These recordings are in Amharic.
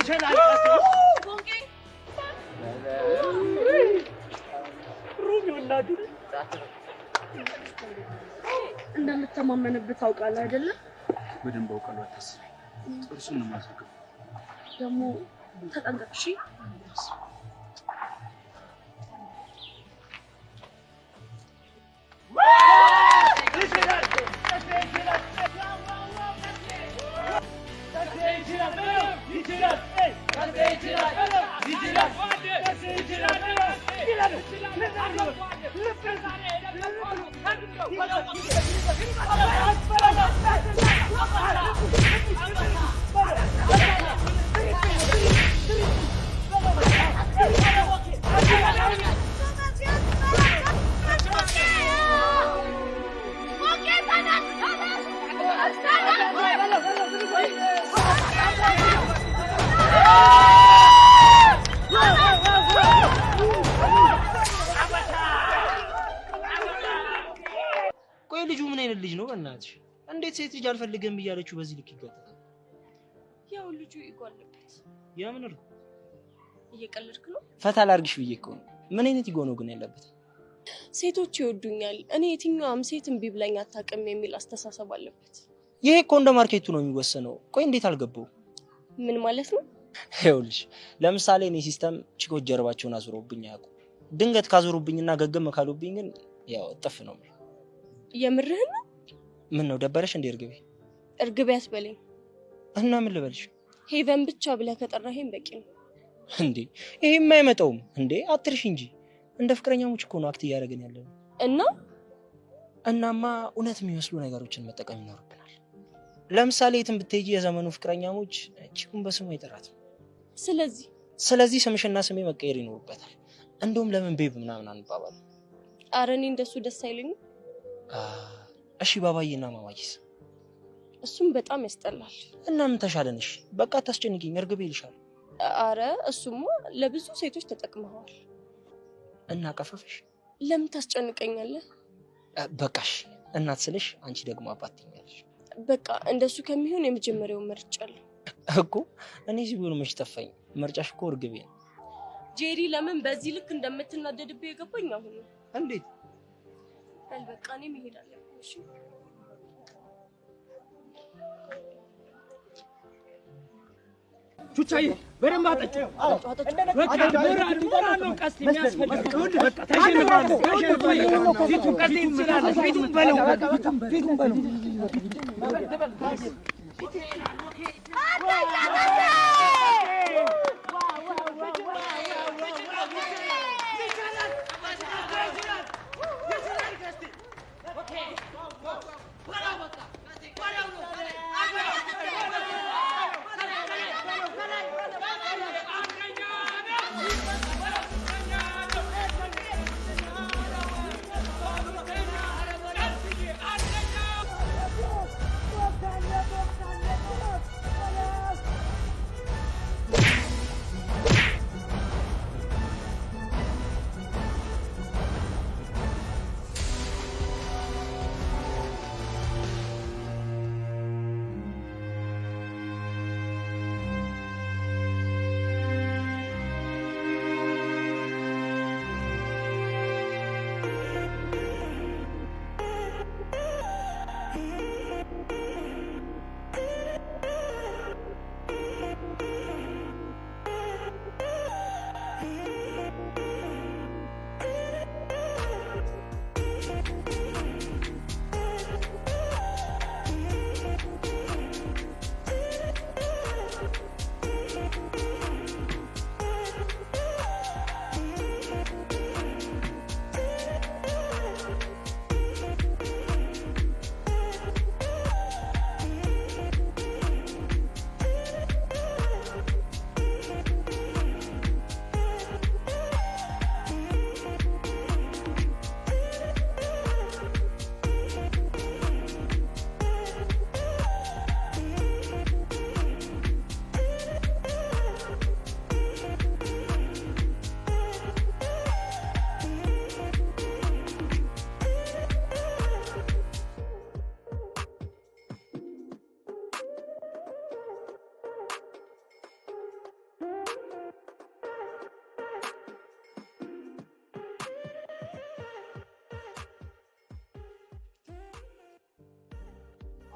ይሸናል ቦንቄ ሩሚውና ግን እንደምትተማመንበት አውቃለህ አይደለ? በደንብ አውቃለሁ። አታስቢ። ጥርሱን ነው የማስገባው። ደግሞ ተጠንቀቅ እሺ። ቆይ ልጁ ምን አይነት ልጅ ነው በእናትሽ? እንዴት ሴት ልጅ አልፈልግም እያለችው በዚህ ልክ ይጋጠጣል? ያው ልጁ ይጓልበት። የምን ነው? እየቀለድክ ነው? ፈታ ላርግሽ ብዬ እኮ ነው። ምን አይነት ይጎ ነው ግን ያለበት? ሴቶች ይወዱኛል፣ እኔ የትኛውም ሴት እምቢ ብላኝ አታውቅም የሚል አስተሳሰብ አለበት። ይሄ እኮ እንደ ማርኬቱ ነው የሚወሰነው። ቆይ እንዴት አልገባው? ምን ማለት ነው? ይኸውልሽ ለምሳሌ እኔ ሲስተም ቺኮች ጀርባቸውን አዙረውብኝ ያውቁ። ድንገት ካዞሩብኝና ገገም ካሉብኝ ግን ያው ጥፍ ነው። የምርህን ነው? ምን ነው ደበረሽ እንዴ? እርግቤ አትበለኝ። እና ምን ልበልሽ? ሄቨን ብቻ ብለህ ከጠራኸኝ በቂ ነው። እንዴ ይሄማ አይመጣውም እንዴ? አትርሽ እንጂ እንደ ፍቅረኛሞች እኮ ነው አክት እያደረግን ያለው። እናማ እውነት የሚመስሉ ነገሮችን መጠቀም ይኖርብናል። ለምሳሌ የትም ብትሄጂ የዘመኑ ፍቅረኛሞች ቺኩን በስሙ አይጠራትም። ስለዚህ ስምሽና ስሜ መቀየር ይኖርበታል። እንደውም ለምን ቤብ ምናምን አንባባል? ኧረ እኔ እንደሱ ደስ አይለኝም። እሺ ባባዬና ማማዬስ? እሱም በጣም ያስጠላል። እና ምን ተሻለንሽ? በቃ ታስጨንቂኝ እርግቤ ይልሻል። ኧረ እሱማ ለብዙ ሴቶች ተጠቅመዋል። እና ቀፈፈሽ? ለምን ታስጨንቀኛለህ? በቃሽ እናት ስልሽ አንቺ ደግሞ አባት ትኛለሽ። በቃ እንደሱ ከሚሆን የመጀመሪያው መርጫለሁ እኮ። እኔ ሲሆን መች ጠፋኝ። መርጫሽ እኮ እርግቤ ነው። ጄሪ ለምን በዚህ ልክ እንደምትናደድብህ የገባኝ አሁን ነው። እንዴት? በቃ እኔ መሄድ አለብኝ። እሺ ቹቻዬ በደንብ አጠጪው። በቃ ነው ቀስ የሚያስፈልገው። በቃ ተሸንፋለሁ። ፊቱን ቀስ ትችላለህ። ፊቱን በለው።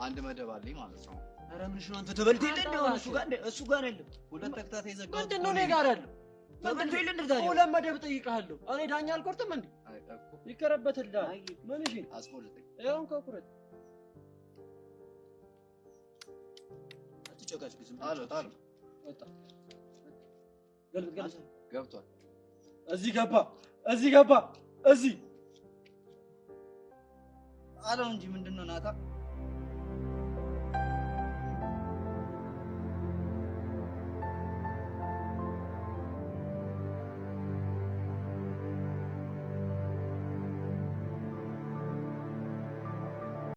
አንድ መደብ አለኝ ማለት ነው። ኧረ ምንሽ ነው አንተ ተበልተህ የለ እሱ ጋር አይደለም። ሁለት ተከታታይ ዘጋው። ምንድን ነው እኔ ጋር ያለው? ተበልተህ የለ እንዴ? ሁለት መደብ ጠይቀሃለሁ። እኔ ዳኛ አልቆርጥም እንዴ? ይከረበትልህ። ምን እሺ አስቆልጠኝ። ይሄን ኮኩረት አትጨቃጭቅ። ዝም ጣሉ ወጣ ገልብጥ ገብቷል። እዚህ ገባ እዚህ አለው እንጂ ምንድነው ናታ